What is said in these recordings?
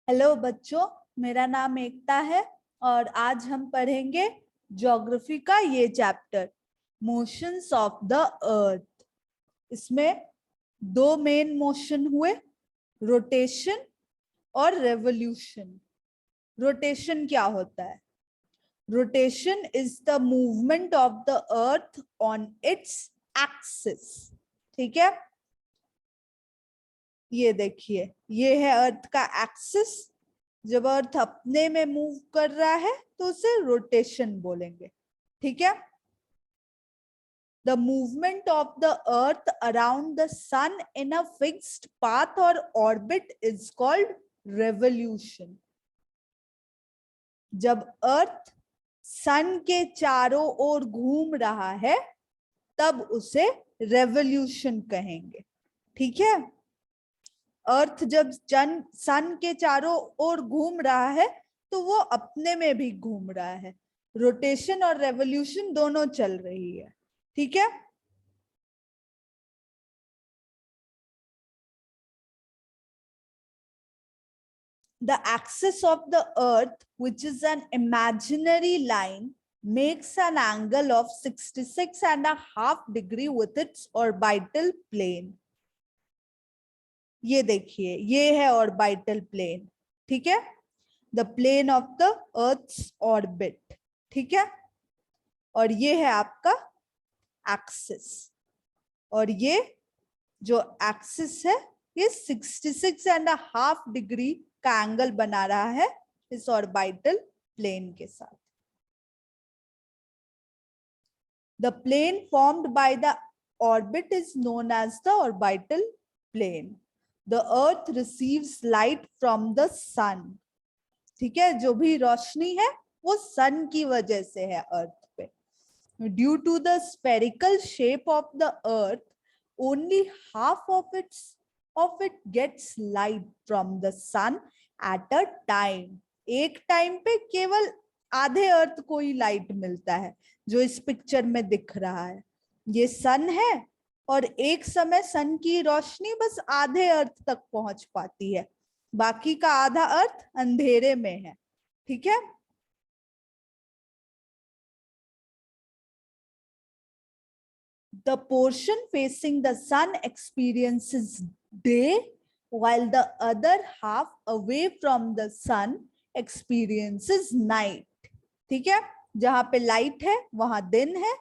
Hello बच्चों, मेरा नाम एकता है और आज हम पढ़ेंगे ज्योग्राफी का ये चैप्टर मोशंस ऑफ द अर्थ। इसमें दो मेन मोशन हुए, रोटेशन और रेवोल्यूशन। रोटेशन क्या होता है? Rotation is the movement of the earth on its axis. ठीक है, ये देखिए, ये है अर्थ का एक्सिस। जब अर्थ अपने में मूव कर रहा है तो उसे रोटेशन बोलेंगे। ठीक है, the movement of the earth around the sun in a fixed path और ऑर्बिट इज कॉल्ड रेवोल्यूशन। जब अर्थ सन के चारों ओर घूम रहा है तब उसे रेवोल्यूशन कहेंगे। ठीक है, अर्थ जब सन के चारों ओर घूम रहा है तो वो अपने में भी घूम रहा है। रोटेशन और रेवोल्यूशन दोनों चल रही है। ठीक है, the axis of the earth, which is an imaginary line, makes an angle of 66.5 degree with its orbital plane. ये देखिए, ये है ऑर्बिटल प्लेन। ठीक है, the plane of the earth's orbit. ठीक है, और ये है आपका एक्सिस, और ये जो एक्सिस है ये 66.5 डिग्री का एंगल बना रहा है इस ऑर्बिटल प्लेन के साथ। The plane formed by the orbit is known as the orbital plane. The earth receives light from the sun. ठीक है, जो भी रोशनी है वो सन की वजह से है अर्थ पे। Due to the spherical shape of the earth, only half of it gets light from the sun at a time. एक टाइम पे केवल आधे अर्थ को ही लाइट मिलता है, जो इस पिक्चर में दिख रहा है। ये सन है और एक समय सन की रोशनी बस आधे अर्थ तक पहुंच पाती है, बाकी का आधा अर्थ अंधेरे में है। ठीक है, the portion facing the sun experiences day, while the other half away from the sun experiences night. ठीक है, जहां पे लाइट है वहां दिन है,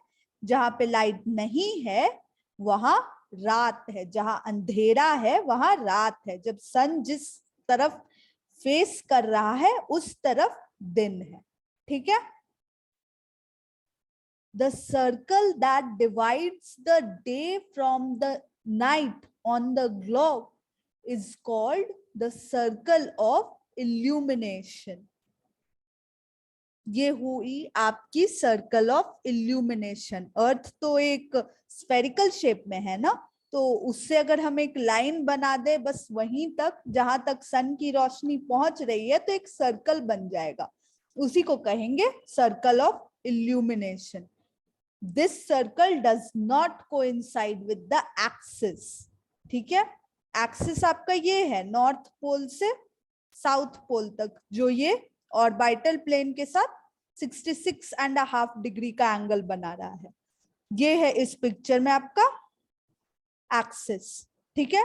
जहां पे लाइट नहीं है वहां रात है, जहां अंधेरा है वहां रात है। जब सन जिस तरफ फेस कर रहा है उस तरफ दिन है। ठीक है, the circle that divides the day from the night on the globe is called the circle of illumination. ये हुई आपकी सर्कल ऑफ इल्यूमिनेशन। अर्थ तो एक स्फेरिकल शेप में है ना, तो उससे अगर हम एक लाइन बना दे बस वहीं तक जहां तक सन की रोशनी पहुंच रही है तो एक सर्कल बन जाएगा, उसी को कहेंगे circle of illumination. This circle does not coincide with the axis. ठीक है, एक्सिस आपका ये है नॉर्थ पोल से साउथ पोल तक, जो ये ऑर्बिटल प्लेन के साथ 66.5 डिग्री का एंगल बना रहा है। ये है इस पिक्चर में आपका एक्सिस। ठीक है,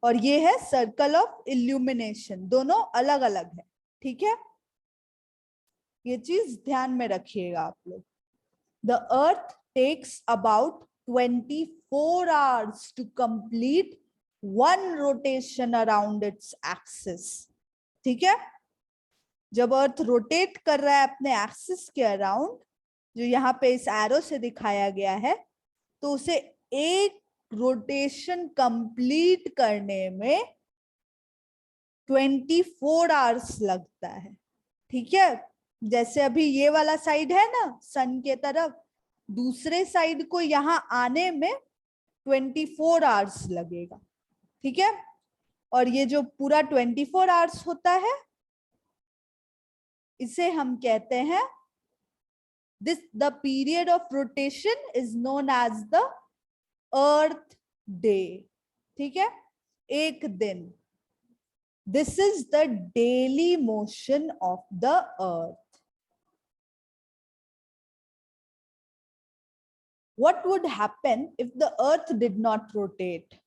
और ये है सर्कल ऑफ इल्यूमिनेशन, दोनों अलग अलग है। ठीक है, ये चीज ध्यान में रखिएगा आप लोग। The earth takes about 24 hours to complete one rotation around its axis. ठीक है, जब अर्थ रोटेट कर रहा है अपने एक्सिस के अराउंड, जो यहाँ पे इस एरो से दिखाया गया है, तो उसे एक रोटेशन कंप्लीट करने में 24 आवर्स लगता है। ठीक है, जैसे अभी ये वाला साइड है ना सन के तरफ, दूसरे साइड को यहां आने में 24 आवर्स लगेगा। ठीक है, और ये जो पूरा 24 आवर्स होता है इसे हम कहते हैं the period of rotation is known as the earth day. ठीक है, एक दिन। This is the daily motion of the earth. What would happen if the earth did not rotate?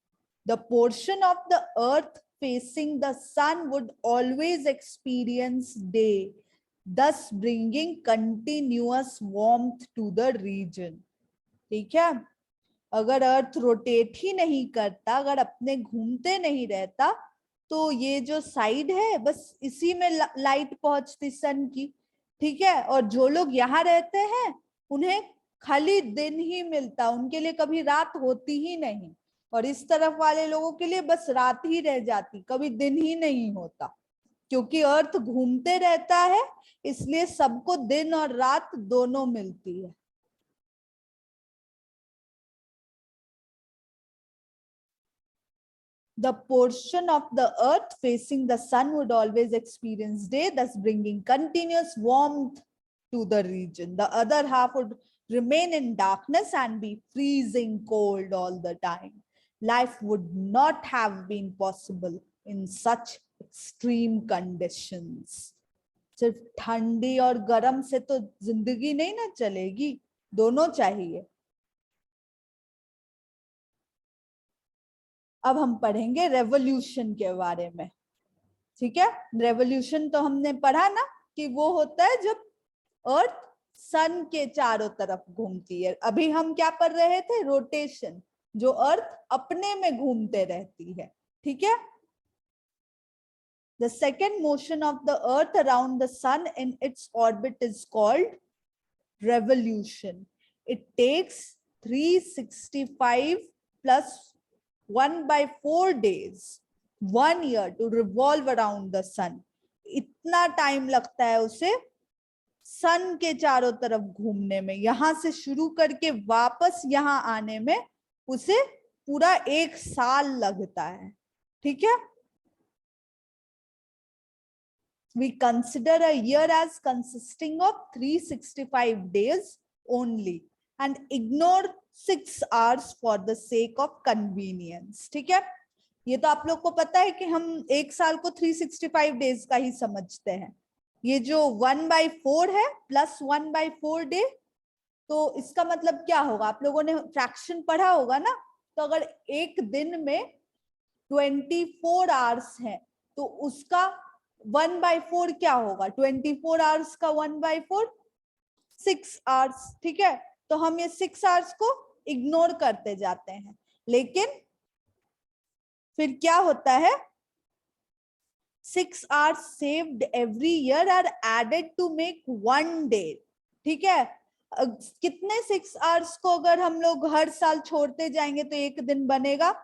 The portion of the earth facing the sun would always experience day, thus bringing continuous warmth to the region. ठीक है, अगर earth rotate ही नहीं करता, अगर अपने घूमते नहीं रहता, तो ये जो साइड है बस इसी में लाइट पहुंचती सन की, ठीक है। और जो लोग यहाँ रहते हैं उन्हें खाली दिन ही मिलता, उनके लिए कभी रात होती ही नहीं, और इस तरफ वाले लोगों के लिए बस रात ही रह जाती, कभी दिन ही नहीं होता। क्योंकि अर्थ घूमते रहता है इसलिए सबको दिन और रात दोनों मिलती है। The portion of the earth facing the sun would always experience day, thus bringing continuous warmth to the region. The other half would remain in darkness and be freezing cold all the time. Life would not have been possible in such extreme conditions. सिर्फ ठंडी और गर्म से तो जिंदगी नहीं ना चलेगी, दोनों चाहिए। अब हम पढ़ेंगे रेवोल्यूशन के बारे में, ठीक है। रेवोल्यूशन तो हमने पढ़ा ना कि वो होता है जब अर्थ सन के चारों तरफ घूमती है। अभी हम क्या पढ़ रहे थे? रोटेशन, जो अर्थ अपने में घूमते रहती है, ठीक है। The second motion of the earth around the sun in its orbit is called revolution. It takes 365 plus 1/4 days, 1 year to revolve around the sun. इतना टाइम लगता है उसे सन के चारों तरफ घूमने में, यहां से शुरू करके वापस यहां आने में उसे पूरा 1 साल लगता है, ठीक है। We consider a year as consisting of 365 days only and ignore 6 hours for the sake of convenience, ठीक है। ये तो आप लोग को पता है कि हम 1 साल को 365 डेज का ही समझते हैं। ये जो 1/4 है प्लस 1/4 डे, तो इसका मतलब क्या होगा? आप लोगों ने फ्रैक्शन पढ़ा होगा ना, तो अगर एक दिन में 24 आवर्स है तो उसका 1/4 क्या होगा? 24 आवर्स का 1/4 6 आवर्स, ठीक है। तो हम ये 6 आवर्स को इग्नोर करते जाते हैं, लेकिन फिर क्या होता है? 6 hours saved every year are added to make 1 day, ठीक है। कितने 6 hours को अगर हम लोग हर साल छोड़ते जाएंगे तो एक दिन बनेगा।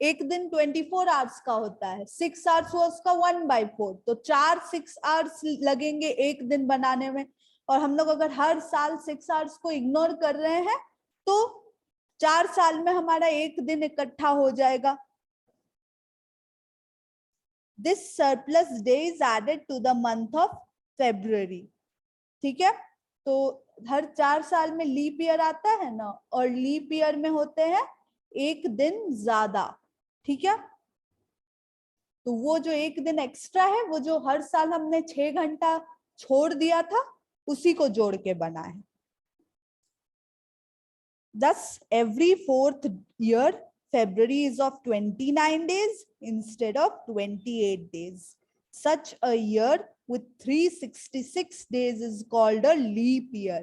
एक दिन 24 आवर्स का होता है, 6 आवर्स हुआ उसका 1/4, तो 4 6 आवर्स लगेंगे एक दिन बनाने में। और हम लोग अगर हर साल 6 आवर्स को इग्नोर कर रहे हैं तो 4 साल में हमारा एक दिन इकट्ठा हो जाएगा। This surplus day is added to the month of February, ठीक है। तो हर 4 साल में लीप ईयर आता है ना, और लीप ईयर में होते हैं एक दिन ज्यादा, ठीक है। तो वो जो एक दिन एक्स्ट्रा है, वो जो हर साल हमने 6 घंटा छोड़ दिया था, उसी को जोड़ के बना है। Thus, every 4th year, February is of 29 days instead of 28 days. Such a year with 366 days is called a leap year.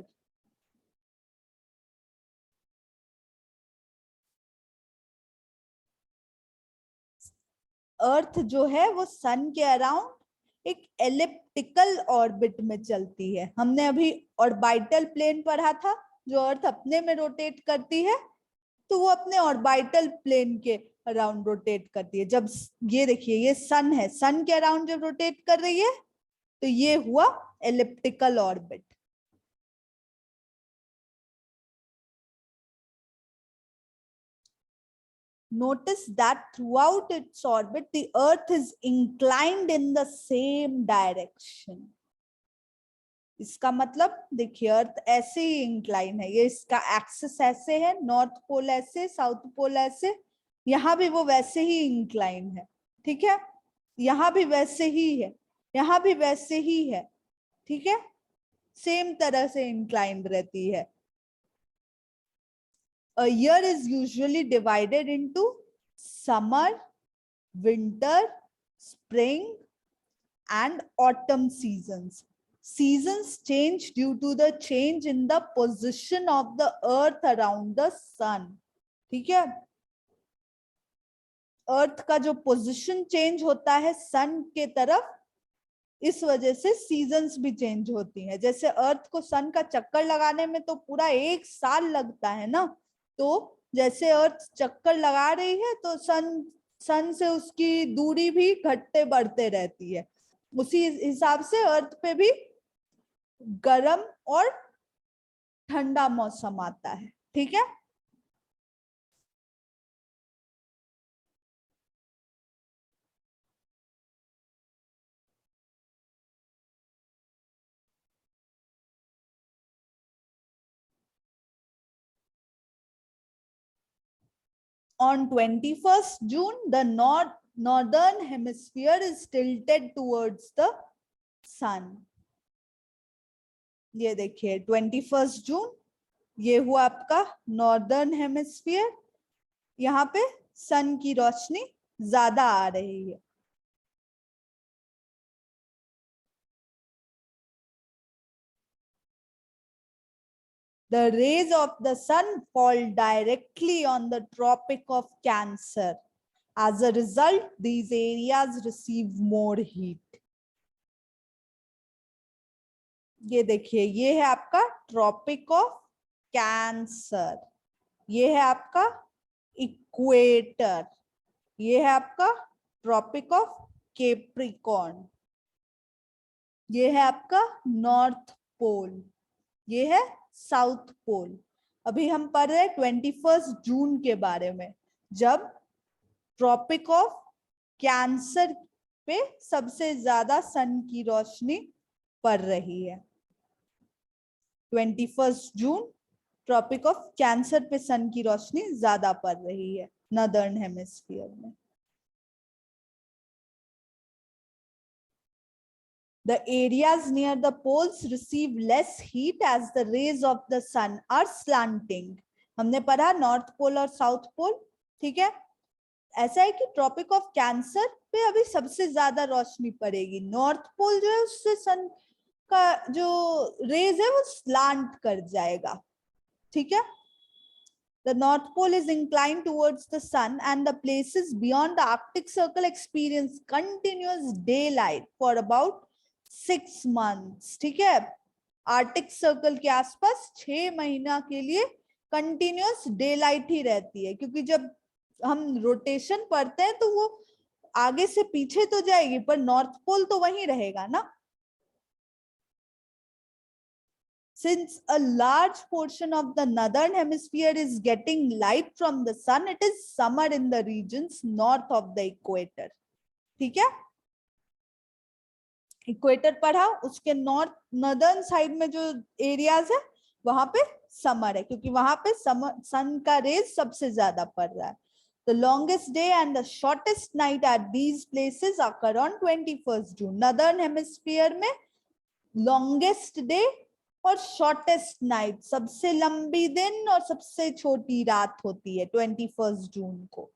अर्थ जो है वो सन के अराउंड एक एलिप्टिकल ऑर्बिट में चलती है। हमने अभी ऑर्बिटल प्लेन पढ़ा था, जो अर्थ अपने में रोटेट करती है, तो वो अपने ऑर्बिटल प्लेन के अराउंड रोटेट करती है। जब ये देखिए, ये सन है, सन के अराउंड जब रोटेट कर रही है तो ये हुआ elliptical orbit. Notice that throughout its orbit, the earth is inclined in the same direction. इसका मतलब देखिए, अर्थ ऐसे ही इंक्लाइन है, ये इसका एक्सिस ऐसे है, नॉर्थ पोल ऐसे, साउथ पोल ऐसे, यहाँ भी वो वैसे ही इंक्लाइन है, ठीक है। यहाँ भी वैसे ही है, यहाँ भी वैसे ही है, ठीक है, सेम तरह से इंक्लाइंड रहती है। A year is usually divided into summer, winter, spring and autumn seasons. Seasons change due to the change in the position of the earth around the sun. ठीक है, अर्थ का जो पोजीशन चेंज होता है सन के तरफ, इस वजह से सीजन्स भी चेंज होती हैं। जैसे अर्थ को सन का चक्कर लगाने में तो पूरा 1 साल लगता है ना, तो जैसे अर्थ चक्कर लगा रही है तो सन से उसकी दूरी भी घटते बढ़ते रहती है। उसी हिसाब से अर्थ पे भी गर्म और ठंडा मौसम आता है, ठीक है। On 21st June, the northern hemisphere is tilted towards the sun. ये देखिए 21 जून, ये हुआ आपका नॉर्दर्न हेमिस्फीयर, यहाँ पे सन की रोशनी ज्यादा आ रही है। The rays of the sun fall directly on the Tropic of Cancer. As a result, these areas receive more heat. ये देखिए, ये है आपका ट्रॉपिक ऑफ कैंसर, ये है आपका इक्वेटर, ये है आपका ट्रॉपिक ऑफ कैप्रिकॉर्न, ये है आपका नॉर्थ पोल, ये है साउथ पोल। अभी हम पढ़ रहे हैं 21 जून के बारे में, जब ट्रॉपिक ऑफ कैंसर पे सबसे ज्यादा सन की रोशनी पड़ रही है। 21 जून ट्रॉपिक ऑफ कैंसर पे सन की रोशनी ज्यादा पड़ रही है नॉर्दर्न हेमिस्फीयर में। The areas near the poles receive less heat as the rays of the sun are slanting. हमने पढ़ा नॉर्थ पोल और साउथ पोल, ठीक है। ऐसा है कि ट्रॉपिक ऑफ कैंसर पे अभी सबसे ज्यादा रोशनी पड़ेगी। नॉर्थ पोल जो है उससे सन का जो रेज है वो स्लांट कर जाएगा, ठीक है। The North Pole is inclined towards the sun and the places beyond the Arctic Circle experience continuous daylight for about 6 months, ठीक है। आर्टिक सर्कल के आसपास 6 महीना के लिए कंटिन्यूस डे लाइट ही रहती है, क्योंकि जब हम रोटेशन पढ़ते हैं तो वो आगे से पीछे तो जाएगी पर नॉर्थ पोल तो वहीं रहेगा ना। Since a large portion of the northern hemisphere is getting light from the sun, it is summer in the regions north of the equator, ठीक है। इक्वेटर पढ़ा, उसके नॉर्दर्न साइड में जो एरियाज है वहां पे समर है, क्योंकि वहां पे सन का रेज सबसे ज्यादा पड़ रहा है। The longest day and the shortest night at these places occur on 21st June. Northern hemisphere में longest day और शॉर्टेस्ट नाइट, सबसे लंबी दिन और सबसे छोटी रात होती है 21 जून को।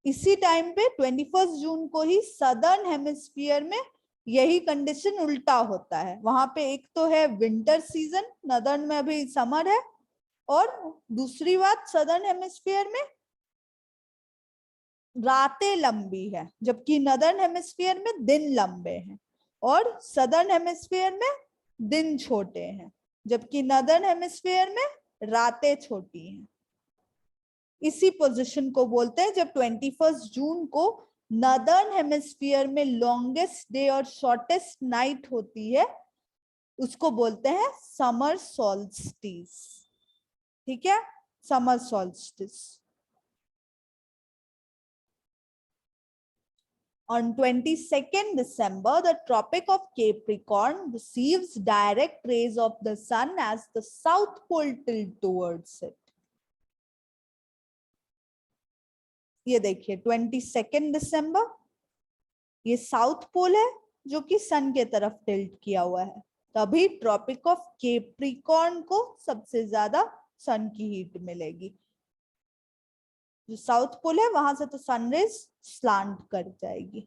इसी टाइम पे 21 जून को ही सदर्न हेमिस्फीयर में यही कंडीशन उल्टा होता है। वहां पे एक तो है विंटर सीजन, नदर्न में अभी समर है, और दूसरी बात सदर्न हेमिस्फीयर में रातें लंबी है, जबकि नदर्न हेमिस्फीयर में दिन लंबे हैं, और सदर्न हेमिस्फीयर में दिन छोटे हैं, जबकि नदर्न हेमिस्फीयर में रातें छोटी हैं। इसी पोजीशन को बोलते हैं, जब 21 जून को नदर्न हेमिस्फीयर में लॉन्गेस्ट डे और शॉर्टेस्ट नाइट होती है, उसको बोलते हैं समर सॉल्स्टिस, ठीक है, summer solstice. On 22nd December, the Tropic of Capricorn receives direct rays of the sun as the South Pole tilts towards it. ये देखिए 22nd December, ये साउथ पोल है जो कि सन के तरफ टिल्ट किया हुआ है, तभी ट्रॉपिक ऑफ कैप्रिकॉर्न को सबसे ज्यादा सन की हीट मिलेगी। जो साउथ पोल है वहां से तो सनरेज स्लांट कर जाएगी।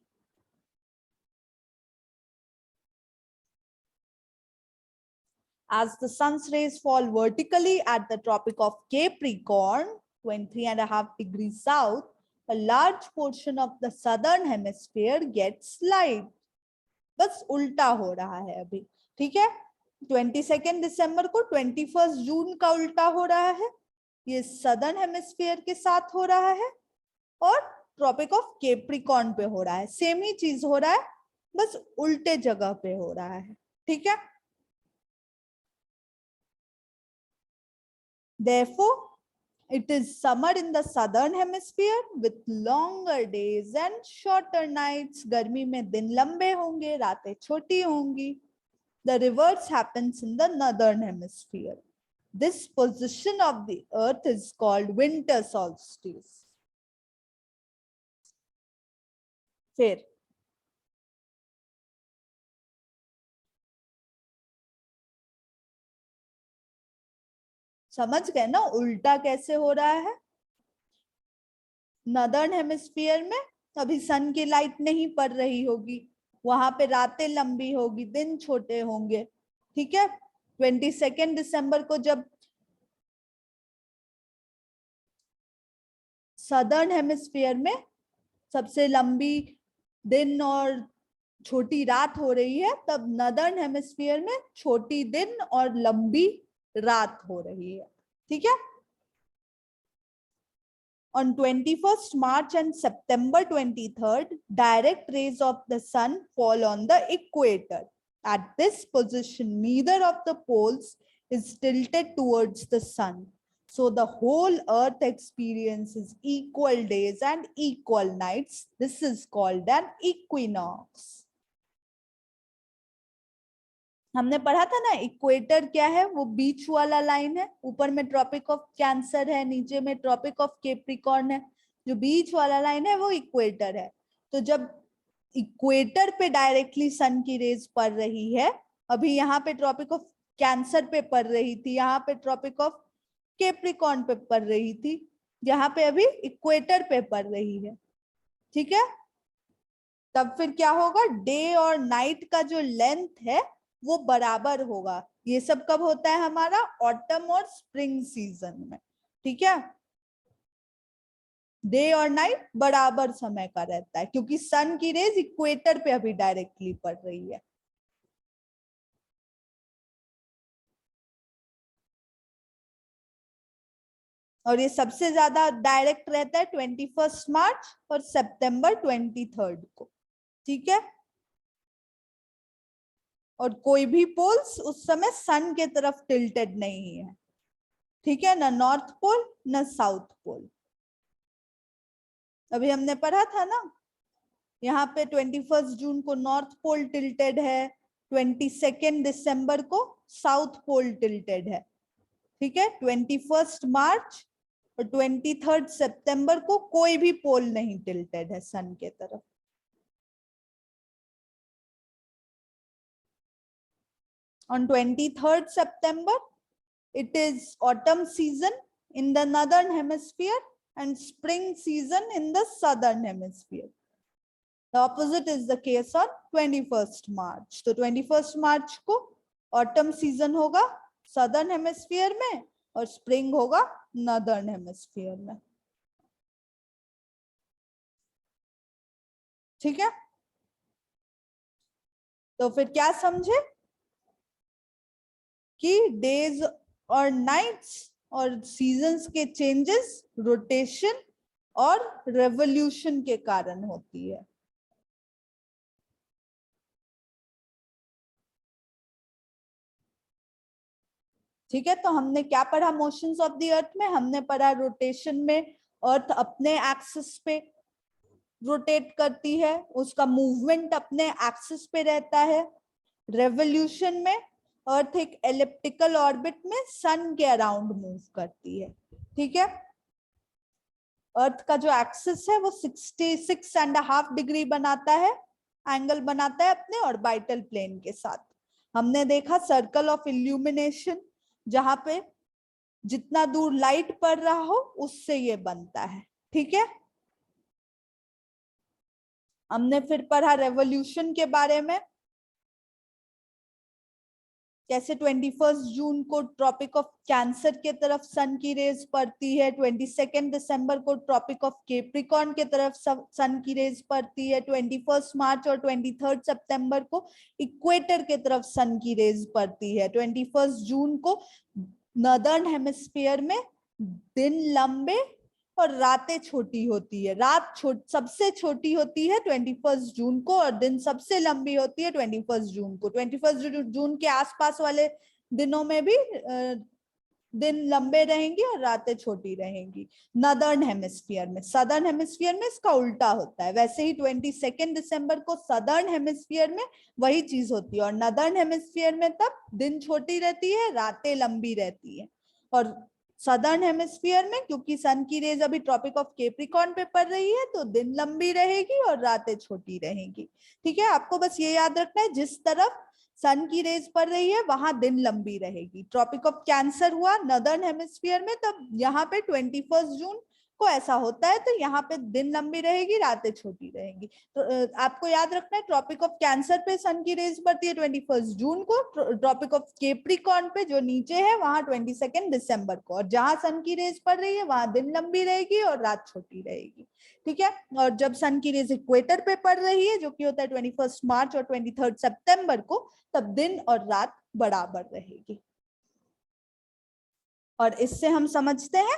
As the sun's rays fall vertically at the Tropic of Capricorn, 23.5 degrees south, a large portion of the southern hemisphere gets light. बस उल्टा हो रहा है अभी, ठीक है। 22 दिसंबर को 21 जून का उल्टा हो रहा है, ये सदर्न हेमिस्फीयर के साथ हो रहा है और ट्रॉपिक ऑफ कैप्रिकॉर्न पे हो रहा है। सेम ही चीज हो रहा है, बस उल्टे जगह पे हो रहा है, ठीक है। Therefore, it is summer in the southern hemisphere with longer days and shorter nights. गर्मी में दिन लंबे होंगे, रातें छोटी होंगी। The reverse happens in the northern hemisphere. This position of the earth is called winter solstice. फिर समझ गए ना उल्टा कैसे हो रहा है। नॉर्दर्न हेमिस्फीयर में अभी सन की लाइट नहीं पड़ रही होगी, वहां पे रातें लंबी होगी, दिन छोटे होंगे, ठीक है। 22 दिसंबर को जब सदर्न हेमिस्फीयर में सबसे लंबी दिन और छोटी रात हो रही है, तब नॉर्दर्न हेमिस्फीयर में छोटी दिन और लंबी रात हो रही है, ठीक है। On 21st March and September 23rd, direct rays of the sun fall on the equator. At this position, neither of the poles is tilted towards the sun. So the whole earth experiences equal days and equal nights. This is called an equinox. हमने पढ़ा था ना, equator क्या है, वो बीच वाला line है, ऊपर में ट्रॉपिक ऑफ कैंसर है, नीचे में ट्रॉपिक ऑफ कैप्रिकॉर्न है, जो बीच वाला लाइन है वो इक्वेटर है। तो जब इक्वेटर पे डायरेक्टली सन की रेज पड़ रही है, अभी यहाँ पे ट्रॉपिक ऑफ कैंसर पे पड़ रही थी, यहाँ पे ट्रॉपिक ऑफ कैप्रिकॉर्न पे पड़ रही थी, यहाँ पे अभी इक्वेटर पे पड़ रही है, ठीक है। तब फिर क्या होगा, डे और नाइट का जो लेंथ है वो बराबर होगा। ये सब कब होता है हमारा, ऑटम और स्प्रिंग सीजन में, ठीक है। डे और नाइट बराबर समय का रहता है, क्योंकि सन की रेज इक्वेटर पे अभी डायरेक्टली पड़ रही है। और ये सबसे ज्यादा डायरेक्ट रहता है 21 मार्च और सितंबर 23 को, ठीक है। और कोई भी पोल्स उस समय सन के तरफ टिल्टेड नहीं है, ठीक है, ना नॉर्थ पोल ना साउथ पोल। अभी हमने पढ़ा था ना, यहाँ पे 21 जून को नॉर्थ पोल टिल्टेड है, 22 दिसंबर को साउथ पोल टिल्टेड है, ठीक है। 21 मार्च और 23 सितंबर को कोई भी पोल नहीं टिल्टेड है सन के तरफ। On 23rd September, it is autumn season in the northern hemisphere and spring season in the southern hemisphere. The opposite is the case on 21st March. तो 21st March को autumn season होगा southern hemisphere में और spring होगा northern hemisphere में, ठीक है। तो फिर क्या समझे कि डेज और नाइट्स और सीजन्स के चेंजेस रोटेशन और रेवोल्यूशन के कारण होती है। ठीक है, तो हमने क्या पढ़ा मोशंस ऑफ द अर्थ में, हमने पढ़ा रोटेशन में अर्थ अपने एक्सिस पे रोटेट करती है, उसका मूवमेंट अपने एक्सिस पे रहता है। रेवोल्यूशन में अर्थ एक एलिप्टिकल ऑर्बिट में सन के अराउंड मूव करती है, ठीक है। अर्थ का जो एक्सिस है वो 66.5 डिग्री बनाता है एंगल बनाता है अपने ऑर्बिटल प्लेन के साथ। हमने देखा सर्कल ऑफ इल्यूमिनेशन, जहां पे जितना दूर लाइट पड़ रहा हो उससे ये बनता है, ठीक है। हमने फिर पढ़ा रेवोल्यूशन के बारे में, कैसे 21 जून को ट्रॉपिक ऑफ कैंसर के तरफ सन की रेज पड़ती है, 22 दिसंबर को ट्रॉपिक ऑफ कैप्रिकॉर्न के तरफ सन की रेज पड़ती है, 21 मार्च और 23 सितंबर को इक्वेटर के तरफ सन की रेज पड़ती है, 21 जून को नॉर्दर्न हेमिस्फीयर में दिन लंबे और रातें छोटी होती है। रात सबसे छोटी होती है 21 जून को और दिन सबसे लंबी होती है 21 जून को। 21 जून के आसपास वाले दिनों में भी दिन लंबे रहेंगी और रातें छोटी रहेंगी नॉर्दर्न हेमिस्फीयर में। सदर्न हेमिस्फीयर में इसका उल्टा होता है। वैसे ही 22 दिसंबर को सदर्न हेमिस्फीयर में वही चीज होती है और नॉर्दर्न हेमिस्फीयर में तब दिन छोटी रहती है, रातें लंबी रहती है। और सदर्न हेमिस्फीयर में क्योंकि सन की रेज अभी ट्रॉपिक ऑफ कैप्रिकॉर्न पे पड़ रही है तो दिन लंबी रहेगी और रातें छोटी रहेंगी, ठीक है। आपको बस ये याद रखना है जिस तरफ सन की रेज पड़ रही है वहां दिन लंबी रहेगी। ट्रॉपिक ऑफ कैंसर हुआ नॉर्दर्न हेमिस्फीयर में, तब यहाँ पे 21 जून को ऐसा होता है तो यहाँ पे दिन लंबी रहेगी, रातें छोटी रहेंगी। तो आपको याद रखना है ट्रॉपिक ऑफ कैंसर पे सन की रेज पड़ती है 21 जून को, ट्रॉपिक ऑफ कैप्रिकॉर्न पे जो नीचे है वहां 22 दिसंबर को, और जहां सन की रेज पड़ रही है वहां दिन लंबी रहेगी और रात छोटी रहेगी, ठीक है। और जब सन की रेज इक्वेटर पे पड़ रही है जो कि होता है 21 मार्च और 23 सितंबर को, तब दिन और रात बराबर रहेगी। और इससे हम समझते हैं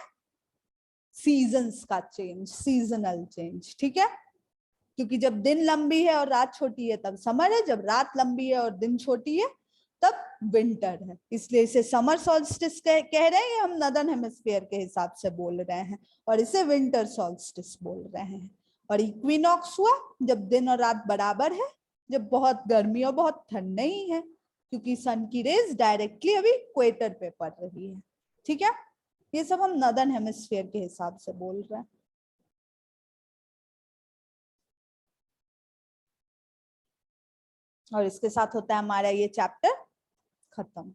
सीजन्स का चेंज, सीजनल चेंज, ठीक है। क्योंकि जब दिन लंबी है और रात छोटी है तब समर है, जब रात लंबी है और दिन छोटी है तब विंटर है। इसलिए इसे समर सॉल्स्टिस कह रहे हैं, हम नॉर्दर्न हेमिस्फीयर के हिसाब से बोल रहे हैं, और इसे विंटर सॉल्स्टिस बोल रहे हैं। और इक्विनॉक्स हुआ जब दिन और रात बराबर है, जब बहुत गर्मी और बहुत ठंड नहीं है, क्योंकि सन की रेज डायरेक्टली अभी इक्वेटर पे पड़ रही है, ठीक है। ये सब हम नॉर्दर्न हेमिस्फीयर के हिसाब से बोल रहे हैं। और इसके साथ होता है हमारा ये चैप्टर खत्म।